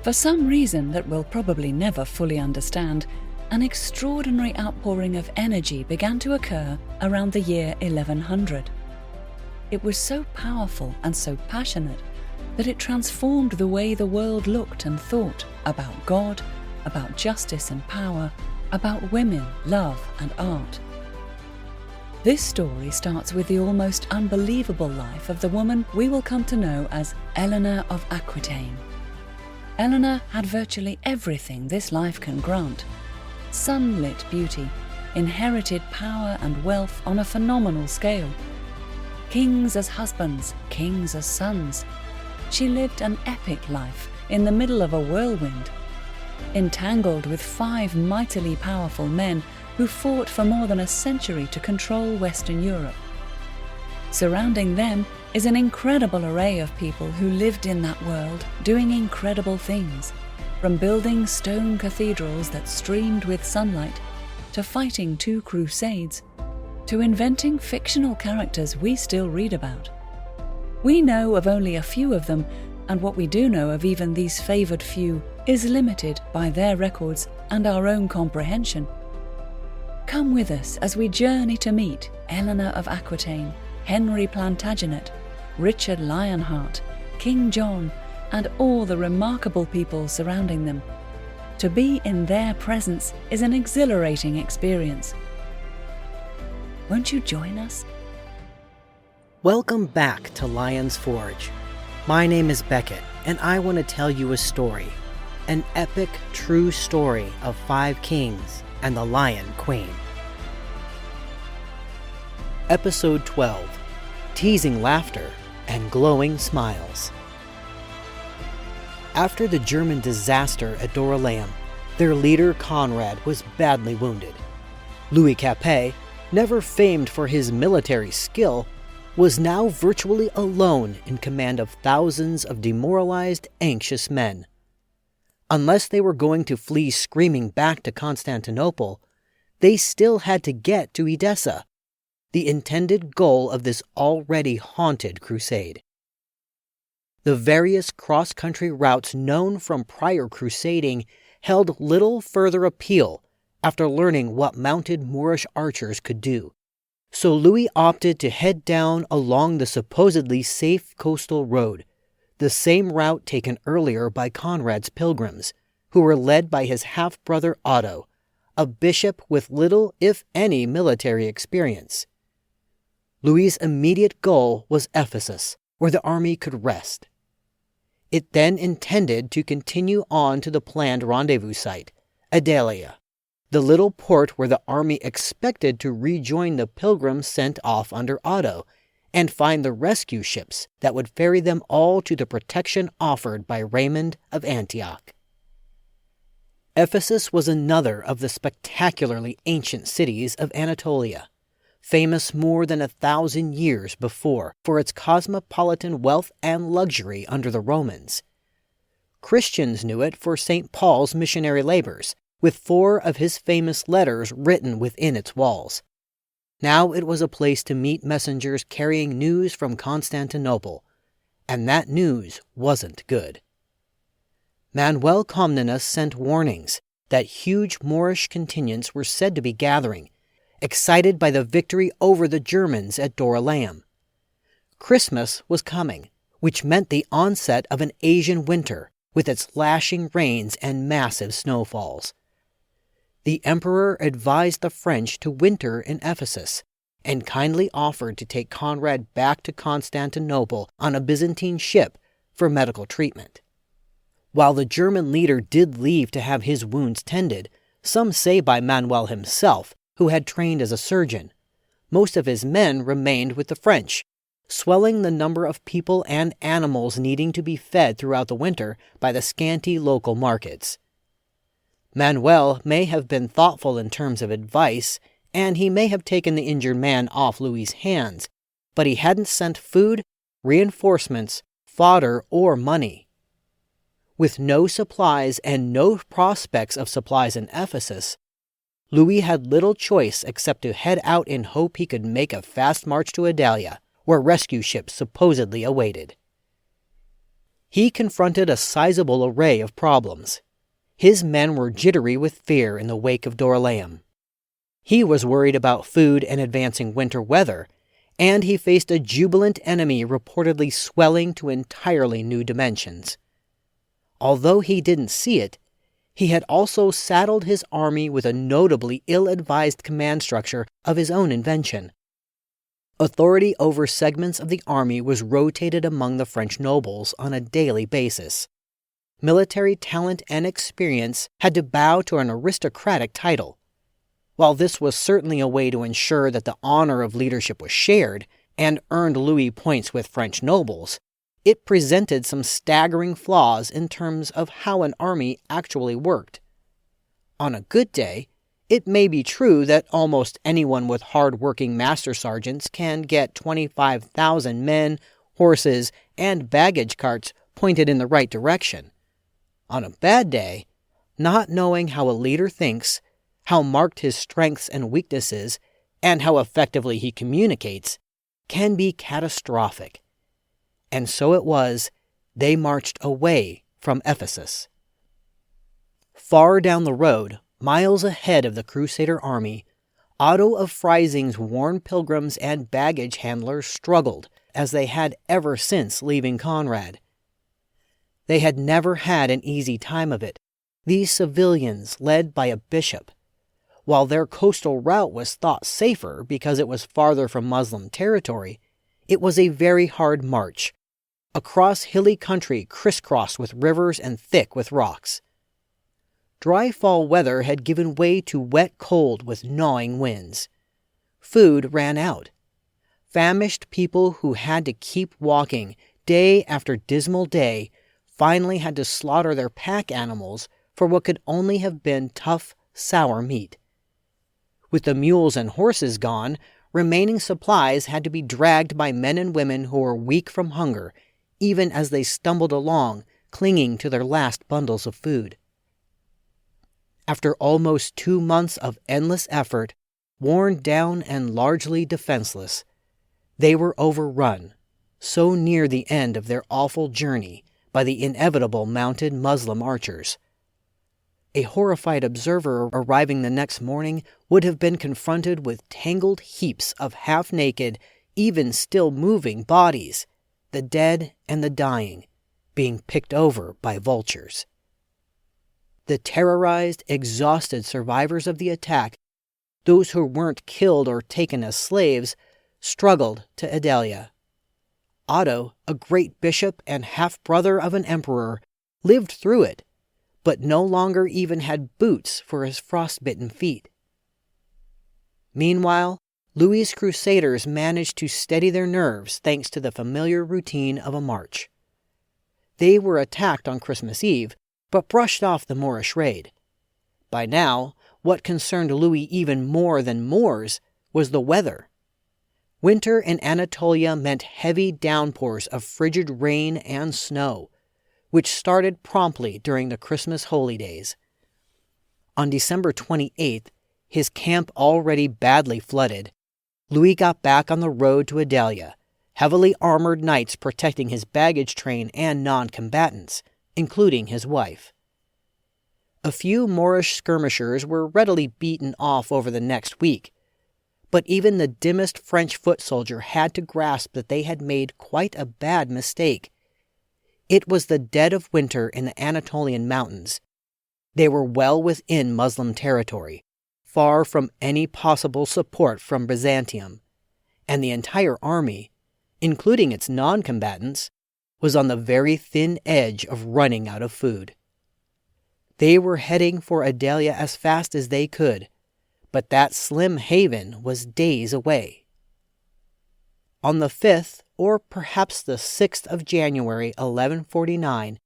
For some reason that we'll probably never fully understand, an extraordinary outpouring of energy began to occur around the year 1100. It was so powerful and so passionate that it transformed the way the world looked and thought about God, about justice and power, about women, love and art. This story starts with the almost unbelievable life of the woman we will come to know as Eleanor of Aquitaine. Eleanor had virtually everything this life can grant: sunlit beauty, inherited power and wealth on a phenomenal scale, kings as husbands, kings as sons. She lived an epic life in the middle of a whirlwind, entangled with 5 mightily powerful men who fought for more than a century to control Western Europe. Surrounding them is an incredible array of people who lived in that world, doing incredible things, from building stone cathedrals that streamed with sunlight, to fighting 2 crusades, to inventing fictional characters we still read about. We know of only a few of them, and what we do know of even these favoured few is limited by their records and our own comprehension. Come with us as we journey to meet Eleanor of Aquitaine, Henry Plantagenet, Richard Lionheart, King John, and all the remarkable people surrounding them. To be in their presence is an exhilarating experience. Won't you join us? Welcome back to Lion's Forge. My name is Beckett, and I want to tell you a story. An epic, true story of 5 kings and the Lion Queen. Episode 12. Teasing Laughter and Glowing Smiles. After the German disaster at Dorylaeum, their leader Conrad was badly wounded. Louis Capet, never famed for his military skill, was now virtually alone in command of thousands of demoralized, anxious men. Unless they were going to flee screaming back to Constantinople, they still had to get to Edessa, the intended goal of this already haunted crusade. The various cross-country routes known from prior crusading held little further appeal after learning what mounted Moorish archers could do, so Louis opted to head down along the supposedly safe coastal road, the same route taken earlier by Conrad's pilgrims, who were led by his half-brother Otto, a bishop with little, if any, military experience. Louis's immediate goal was Ephesus, where the army could rest. It then intended to continue on to the planned rendezvous site, Adalia, the little port where the army expected to rejoin the pilgrims sent off under Otto, and find the rescue ships that would ferry them all to the protection offered by Raymond of Antioch. Ephesus was another of the spectacularly ancient cities of Anatolia, famous more than 1,000 years before for its cosmopolitan wealth and luxury under the Romans. Christians knew it for St. Paul's missionary labors, with 4 of his famous letters written within its walls. Now it was a place to meet messengers carrying news from Constantinople, and that news wasn't good. Manuel Comnenus sent warnings that huge Moorish contingents were said to be gathering, excited by the victory over the Germans at Dorylaeum. Christmas was coming, which meant the onset of an Asian winter with its lashing rains and massive snowfalls. The emperor advised the French to winter in Ephesus and kindly offered to take Conrad back to Constantinople on a Byzantine ship for medical treatment. While the German leader did leave to have his wounds tended, some say by Manuel himself, who had trained as a surgeon, most of his men remained with the French, swelling the number of people and animals needing to be fed throughout the winter by the scanty local markets. Manuel may have been thoughtful in terms of advice, and he may have taken the injured man off Louis's hands, but he hadn't sent food, reinforcements, fodder, or money. With no supplies and no prospects of supplies in Ephesus, Louis had little choice except to head out in hope he could make a fast march to Adalia, where rescue ships supposedly awaited. he confronted a sizable array of problems. His men were jittery with fear in the wake of Dorylaeum. He was worried about food and advancing winter weather, and he faced a jubilant enemy reportedly swelling to entirely new dimensions. Although he didn't see it, he had also saddled his army with a notably ill-advised command structure of his own invention. Authority over segments of the army was rotated among the French nobles on a daily basis. Military talent and experience had to bow to an aristocratic title. While this was certainly a way to ensure that the honor of leadership was shared and earned Louis points with French nobles, it presented some staggering flaws in terms of how an army actually worked. On a good day, it may be true that almost anyone with hard-working master sergeants can get 25,000 men, horses, and baggage carts pointed in the right direction. On a bad day, not knowing how a leader thinks, how marked his strengths and weaknesses, and how effectively he communicates, can be catastrophic. And so it was, they marched away from Ephesus. Far down the road, miles ahead of the Crusader army, Otto of Freising's worn pilgrims and baggage handlers struggled, as they had ever since leaving Conrad. They had never had an easy time of it, these civilians led by a bishop. While their coastal route was thought safer because it was farther from Muslim territory, it was a very hard march, across hilly country crisscrossed with rivers and thick with rocks. Dry fall weather had given way to wet cold with gnawing winds. Food ran out. Famished people who had to keep walking day after dismal day finally had to slaughter their pack animals for what could only have been tough, sour meat. With the mules and horses gone, remaining supplies had to be dragged by men and women who were weak from hunger, even as they stumbled along, clinging to their last bundles of food. After almost 2 months of endless effort, worn down and largely defenseless, they were overrun, so near the end of their awful journey, by the inevitable mounted Muslim archers. A horrified observer arriving the next morning would have been confronted with tangled heaps of half-naked, even still moving bodies, the dead and the dying, being picked over by vultures. The terrorized, exhausted survivors of the attack, those who weren't killed or taken as slaves, struggled to Adelia. Otto, a great bishop and half-brother of an emperor, lived through it, but no longer even had boots for his frostbitten feet. Meanwhile, Louis's crusaders managed to steady their nerves thanks to the familiar routine of a march. They were attacked on Christmas Eve, but brushed off the Moorish raid. By now, what concerned Louis even more than Moors was the weather. Winter in Anatolia meant heavy downpours of frigid rain and snow, which started promptly during the Christmas holy days. On December 28th, his camp already badly flooded, Louis got back on the road to Adelia, heavily armored knights protecting his baggage train and non-combatants, including his wife. A few Moorish skirmishers were readily beaten off over the next week, but even the dimmest French foot soldier had to grasp that they had made quite a bad mistake. It was the dead of winter in the Anatolian mountains. They were well within Muslim territory, far from any possible support from Byzantium, and the entire army, including its non-combatants, was on the very thin edge of running out of food. They were heading for Adelia as fast as they could, but that slim haven was days away. On the 5th, or perhaps the 6th of January 1149,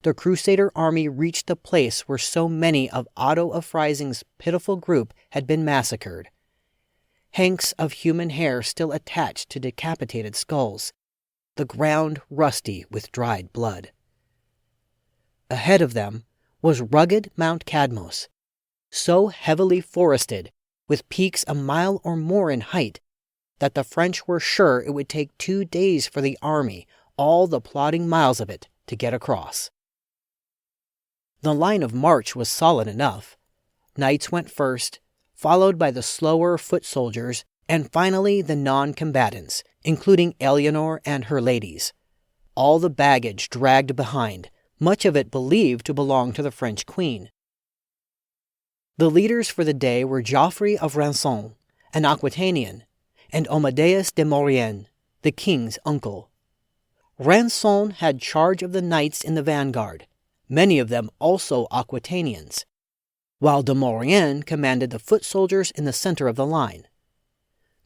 the Crusader army reached the place where so many of Otto of Freising's pitiful group had been massacred. Hanks of human hair still attached to decapitated skulls, the ground rusty with dried blood. Ahead of them was rugged Mount Cadmos, so heavily forested, with peaks a mile or more in height, that the French were sure it would take 2 days for the army, all the plodding miles of it, to get across. The line of march was solid enough. Knights went first, followed by the slower foot soldiers, and finally the non-combatants, including Eleanor and her ladies. All the baggage dragged behind, much of it believed to belong to the French queen. The leaders for the day were Geoffrey of Rançon, an Aquitanian, and Amadeus de Maurienne, the king's uncle. Rançon had charge of the knights in the vanguard, many of them also Aquitanians, while de Maurienne commanded the foot soldiers in the center of the line.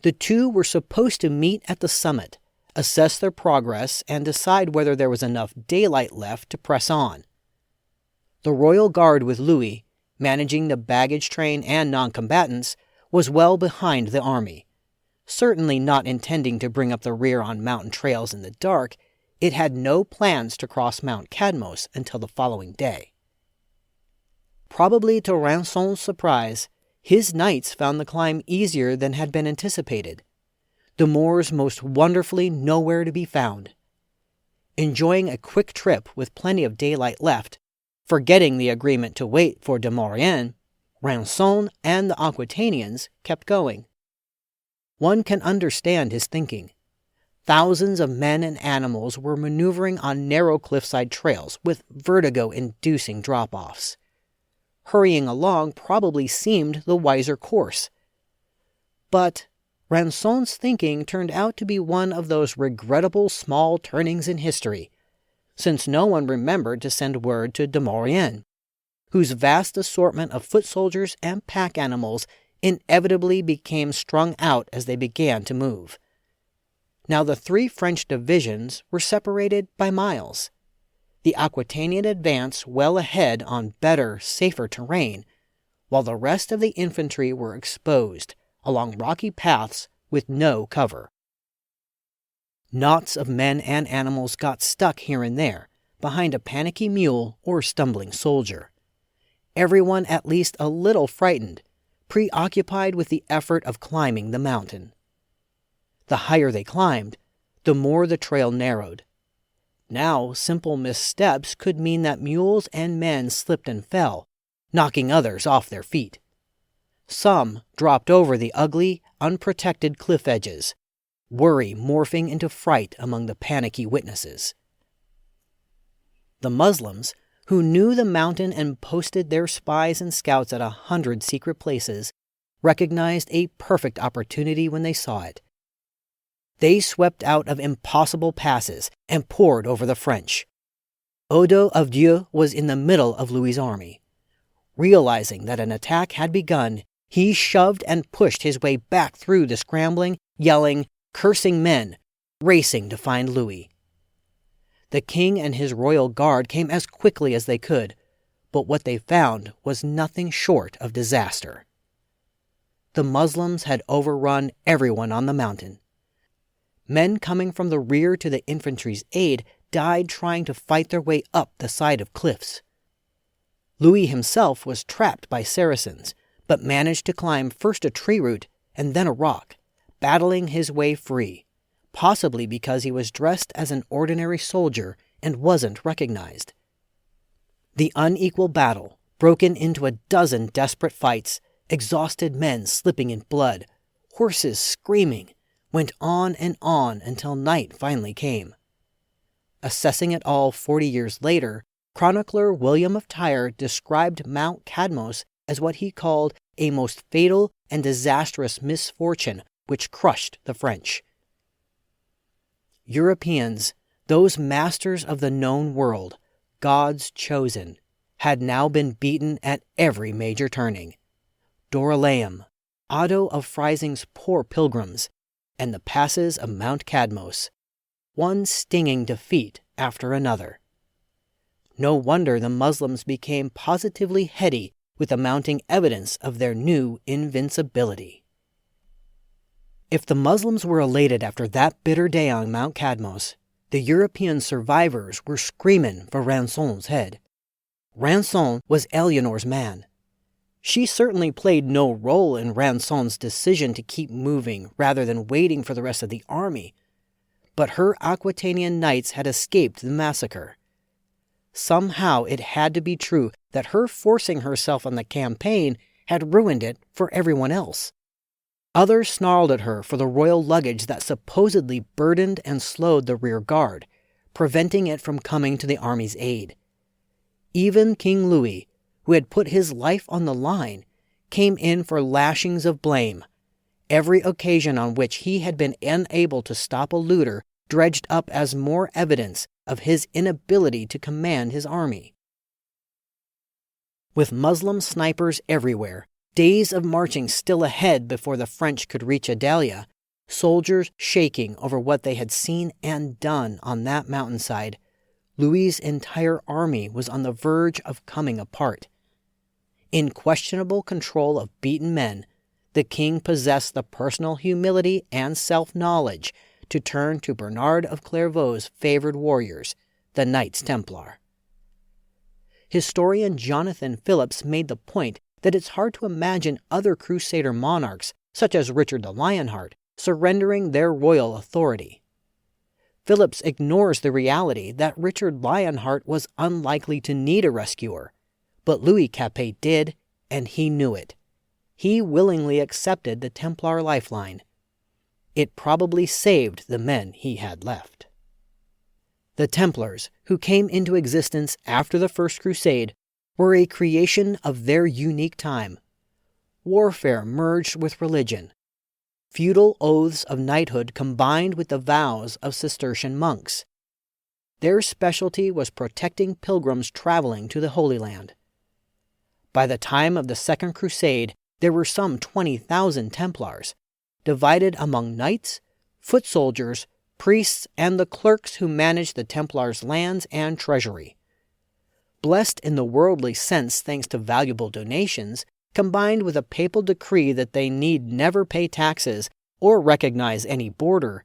The two were supposed to meet at the summit, assess their progress, and decide whether there was enough daylight left to press on. The royal guard with Louis, managing the baggage train and non-combatants, was well behind the army. Certainly not intending to bring up the rear on mountain trails in the dark, it had no plans to cross Mount Cadmos until the following day. Probably to Rançon's surprise, his knights found the climb easier than had been anticipated. The moors most wonderfully nowhere to be found. Enjoying a quick trip with plenty of daylight left, forgetting the agreement to wait for de Maurienne, Rançon and the Aquitanians kept going. One can understand his thinking. Thousands of men and animals were maneuvering on narrow cliffside trails with vertigo-inducing drop-offs. Hurrying along probably seemed the wiser course. But Rançon's thinking turned out to be one of those regrettable small turnings in history, since no one remembered to send word to de Maurienne, whose vast assortment of foot soldiers and pack animals inevitably became strung out as they began to move. Now the three French divisions were separated by miles. The Aquitanian advance well ahead on better, safer terrain, while the rest of the infantry were exposed along rocky paths with no cover. Knots of men and animals got stuck here and there, behind a panicky mule or stumbling soldier. Everyone at least a little frightened, preoccupied with the effort of climbing the mountain. The higher they climbed, the more the trail narrowed. Now, simple missteps could mean that mules and men slipped and fell, knocking others off their feet. Some dropped over the ugly, unprotected cliff edges, worry morphing into fright among the panicky witnesses. The Muslims, who knew the mountain and posted their spies and scouts at 100 secret places, recognized a perfect opportunity when they saw it. They swept out of impossible passes and poured over the French. Odo of Dieu was in the middle of Louis's army. Realizing that an attack had begun, he shoved and pushed his way back through the scrambling, yelling, cursing men, racing to find Louis. The king and his royal guard came as quickly as they could, but what they found was nothing short of disaster. The Muslims had overrun everyone on the mountain. Men coming from the rear to the infantry's aid died trying to fight their way up the side of cliffs. Louis himself was trapped by Saracens, but managed to climb first a tree root and then a rock, battling his way free, possibly because he was dressed as an ordinary soldier and wasn't recognized. The unequal battle, broken into a dozen desperate fights, exhausted men slipping in blood, horses screaming, went on and on until night finally came. Assessing it all 40 years later, chronicler William of Tyre described Mount Cadmos as what he called a most fatal and disastrous misfortune which crushed the French. Europeans, those masters of the known world, God's chosen, had now been beaten at every major turning. Dorylaeum, Otto of Freising's poor pilgrims, and the passes of Mount Cadmos, one stinging defeat after another. No wonder the Muslims became positively heady with the mounting evidence of their new invincibility. If the Muslims were elated after that bitter day on Mount Cadmos, the European survivors were screaming for Rançon's head. Rançon was Eleanor's man. She certainly played no role in Rançon's decision to keep moving rather than waiting for the rest of the army, but her Aquitanian knights had escaped the massacre. Somehow it had to be true that her forcing herself on the campaign had ruined it for everyone else. Others snarled at her for the royal luggage that supposedly burdened and slowed the rear guard, preventing it from coming to the army's aid. Even King Louis, who had put his life on the line, came in for lashings of blame. Every occasion on which he had been unable to stop a looter dredged up as more evidence of his inability to command his army. With Muslim snipers everywhere, days of marching still ahead before the French could reach Adalia, soldiers shaking over what they had seen and done on that mountainside, Louis's entire army was on the verge of coming apart. In questionable control of beaten men, the king possessed the personal humility and self-knowledge to turn to Bernard of Clairvaux's favored warriors, the Knights Templar. Historian Jonathan Phillips made the point that it's hard to imagine other Crusader monarchs, such as Richard the Lionheart, surrendering their royal authority. Phillips ignores the reality that Richard Lionheart was unlikely to need a rescuer, but Louis Capet did, and he knew it. He willingly accepted the Templar lifeline. It probably saved the men he had left. The Templars, who came into existence after the First Crusade, were a creation of their unique time. Warfare merged with religion. Feudal oaths of knighthood combined with the vows of Cistercian monks. Their specialty was protecting pilgrims traveling to the Holy Land. By the time of the Second Crusade, there were some 20,000 Templars, divided among knights, foot soldiers, priests, and the clerks who managed the Templars' lands and treasury. Blessed in the worldly sense thanks to valuable donations, combined with a papal decree that they need never pay taxes or recognize any border,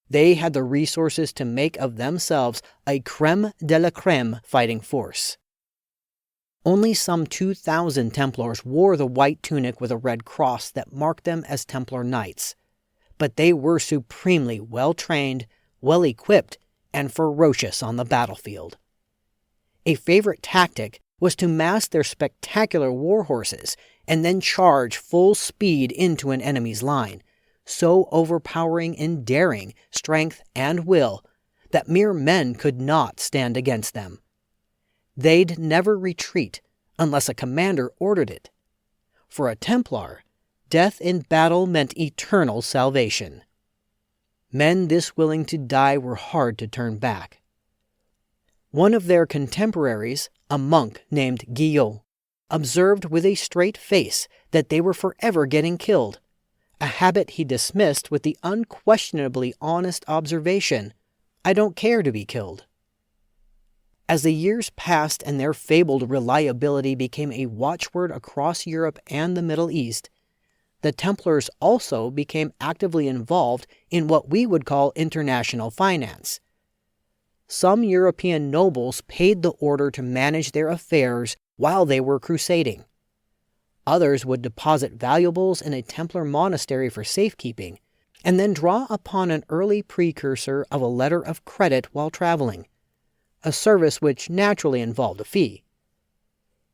they had the resources to make of themselves a crème de la crème fighting force. Only some 2,000 Templars wore the white tunic with a red cross that marked them as Templar Knights, but they were supremely well-trained, well-equipped, and ferocious on the battlefield. A favorite tactic was to mass their spectacular war horses and then charge full speed into an enemy's line, so overpowering in daring, strength, and will that mere men could not stand against them. They'd never retreat unless a commander ordered it. For a Templar, death in battle meant eternal salvation. Men this willing to die were hard to turn back. One of their contemporaries, a monk named Guillot, observed with a straight face that they were forever getting killed, a habit he dismissed with the unquestionably honest observation, "I don't care to be killed." As the years passed and their fabled reliability became a watchword across Europe and the Middle East, the Templars also became actively involved in what we would call international finance. Some European nobles paid the order to manage their affairs while they were crusading. Others would deposit valuables in a Templar monastery for safekeeping, and then draw upon an early precursor of a letter of credit while traveling, a service which naturally involved a fee.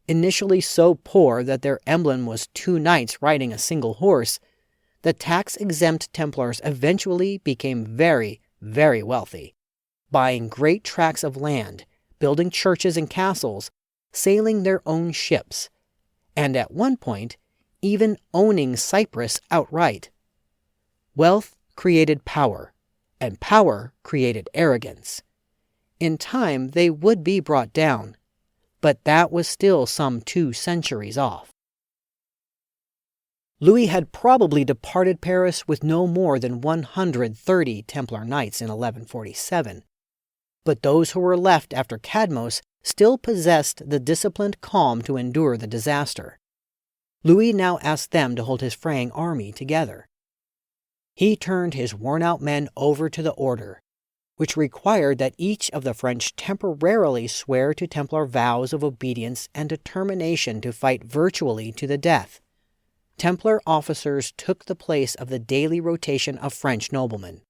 Initially so poor that their emblem was two knights riding a single horse, the tax-exempt Templars eventually became very, very wealthy, buying great tracts of land, building churches and castles, sailing their own ships, and at one point, even owning Cyprus outright. Wealth created power, and power created arrogance. In time, they would be brought down, but that was still some 2 centuries off. Louis had probably departed Paris with no more than 130 Templar Knights in 1147, but those who were left after Cadmos still possessed the disciplined calm to endure the disaster. Louis now asked them to hold his fraying army together. He turned his worn-out men over to the order, which required that each of the French temporarily swear to Templar vows of obedience and determination to fight virtually to the death. Templar officers took the place of the daily rotation of French noblemen.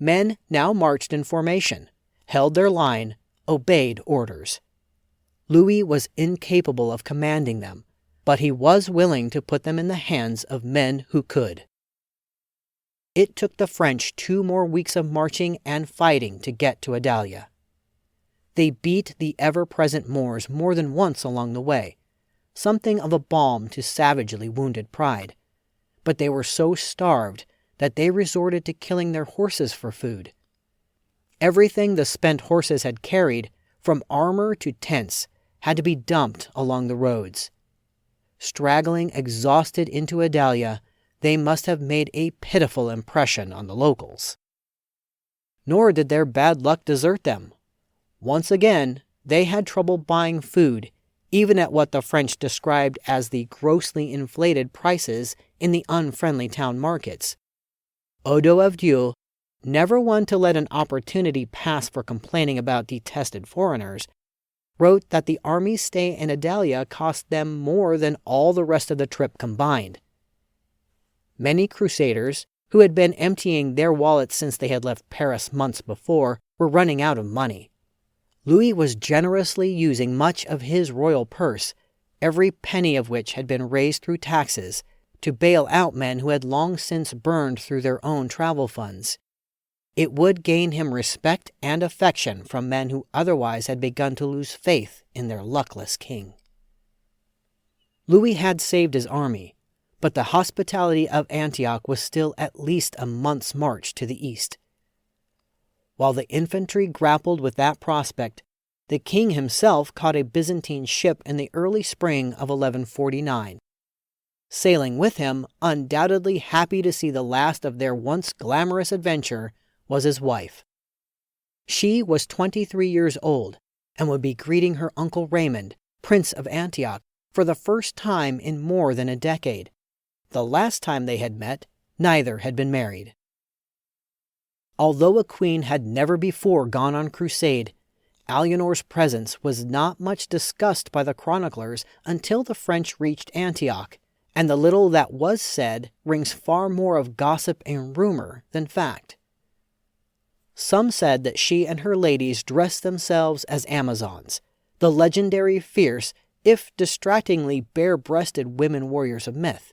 Men now marched in formation, held their line, obeyed orders. Louis was incapable of commanding them, but he was willing to put them in the hands of men who could. It took the French 2 more weeks of marching and fighting to get to Adalia. They beat the ever-present Moors more than once along the way, something of a balm to savagely wounded pride, but they were so starved that they resorted to killing their horses for food. Everything the spent horses had carried, from armor to tents, had to be dumped along the roads. Straggling exhausted into Adalia, they must have made a pitiful impression on the locals. Nor did their bad luck desert them. Once again, they had trouble buying food, even at what the French described as the grossly inflated prices in the unfriendly town markets. Odo of Dieu, never one to let an opportunity pass for complaining about detested foreigners, wrote that the army's stay in Adalia cost them more than all the rest of the trip combined. Many crusaders, who had been emptying their wallets since they had left Paris months before, were running out of money. Louis was generously using much of his royal purse, every penny of which had been raised through taxes, to bail out men who had long since burned through their own travel funds. It would gain him respect and affection from men who otherwise had begun to lose faith in their luckless king. Louis had saved his army, but the hospitality of Antioch was still at least a month's march to the east. While the infantry grappled with that prospect, the king himself caught a Byzantine ship in the early spring of 1149. Sailing with him, undoubtedly happy to see the last of their once glamorous adventure, was his wife. She was 23 years old and would be greeting her uncle Raymond, Prince of Antioch, for the first time in more than a decade. The last time they had met, neither had been married. Although a queen had never before gone on crusade, Alianor's presence was not much discussed by the chroniclers until the French reached Antioch, and the little that was said rings far more of gossip and rumor than fact. Some said that she and her ladies dressed themselves as Amazons, the legendary fierce, if distractingly bare-breasted women warriors of myth.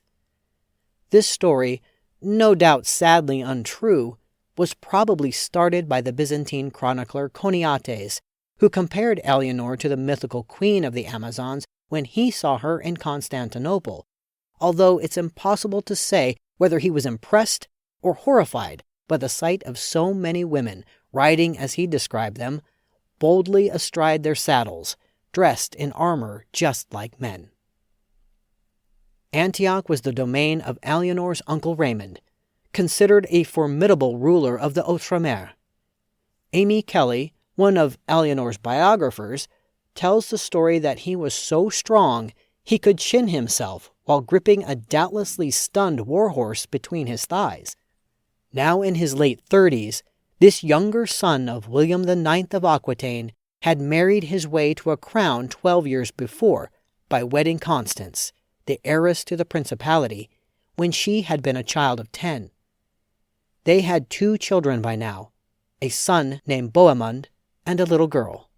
This story, no doubt sadly untrue, was probably started by the Byzantine chronicler Choniates, who compared Alianor to the mythical queen of the Amazons when he saw her in Constantinople, although it's impossible to say whether he was impressed or horrified by the sight of so many women riding, as he described them, boldly astride their saddles, dressed in armor just like men. Antioch was the domain of Alianor's uncle Raymond, considered a formidable ruler of the Outremer. Amy Kelly, one of Alianor's biographers, tells the story that he was so strong he could chin himself while gripping a doubtlessly stunned warhorse between his thighs. Now in his late 30s, this younger son of William IX of Aquitaine had married his way to a crown 12 years before by wedding Constance, the heiress to the principality, when she had been a child of 10. They had 2 children by now, a son named Bohemund and a little girl.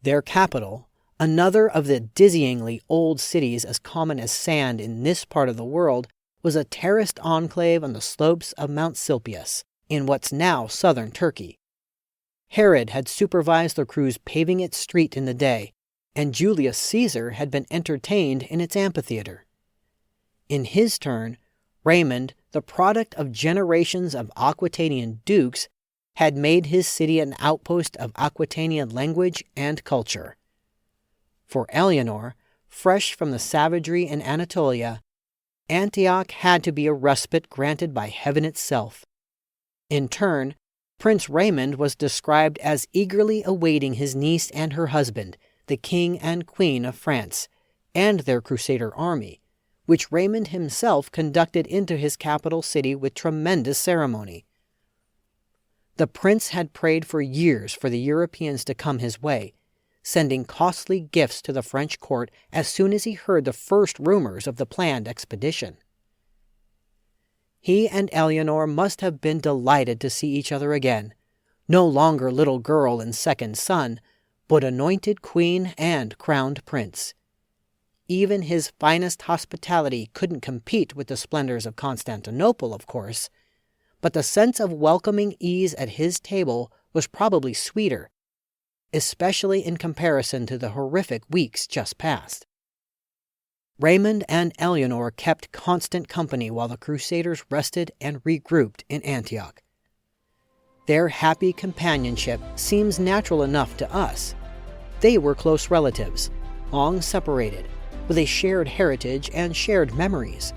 Their capital, another of the dizzyingly old cities as common as sand in this part of the world, was a terraced enclave on the slopes of Mount Silpius, in what's now southern Turkey. Herod had supervised the crews paving its street in the day, and Julius Caesar had been entertained in its amphitheater. In his turn, Raymond, the product of generations of Aquitanian dukes, had made his city an outpost of Aquitanian language and culture. For Alianor, fresh from the savagery in Anatolia, Antioch had to be a respite granted by heaven itself. In turn, Prince Raymond was described as eagerly awaiting his niece and her husband, the King and Queen of France, and their Crusader army, which Raymond himself conducted into his capital city with tremendous ceremony. The prince had prayed for years for the Europeans to come his way, sending costly gifts to the French court as soon as he heard the first rumors of the planned expedition. He and Alianor must have been delighted to see each other again, no longer little girl and second son, but anointed queen and crowned prince. Even his finest hospitality couldn't compete with the splendors of Constantinople, of course, but the sense of welcoming ease at his table was probably sweeter, especially in comparison to the horrific weeks just past. Raymond and Eleanor kept constant company while the Crusaders rested and regrouped in Antioch. Their happy companionship seems natural enough to us. They were close relatives, long separated, with a shared heritage and shared memories.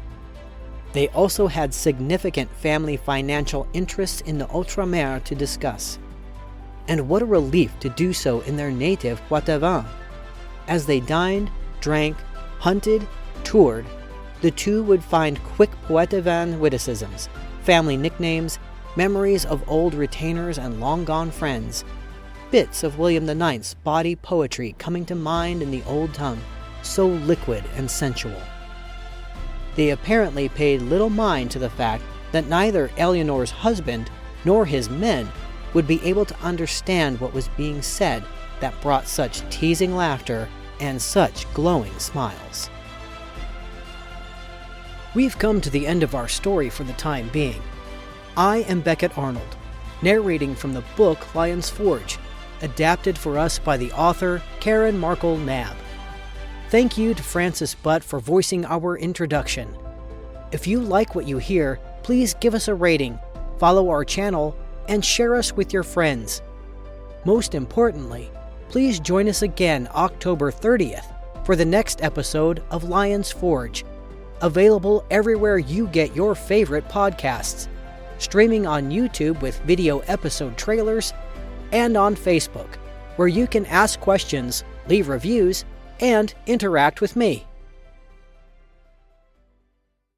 They also had significant family financial interests in the Outremer to discuss. And what a relief to do so in their native Poitevin. As they dined, drank, hunted, toured, the two would find quick Poitevin witticisms, family nicknames, memories of old retainers and long-gone friends, bits of William IX's bawdy poetry coming to mind in the old tongue, so liquid and sensual. They apparently paid little mind to the fact that neither Eleanor's husband nor his men would be able to understand what was being said that brought such teasing laughter and such glowing smiles. We've come to the end of our story for the time being. I am Beckett Arnold, narrating from the book Lion's Forge, adapted for us by the author Karen Markle Knabb. Thank you to Francis Butt for voicing our introduction. If you like what you hear, please give us a rating, follow our channel, and share us with your friends. Most importantly, please join us again October 30th for the next episode of Lion's Forge, available everywhere you get your favorite podcasts, streaming on YouTube with video episode trailers, and on Facebook, where you can ask questions, leave reviews, and interact with me.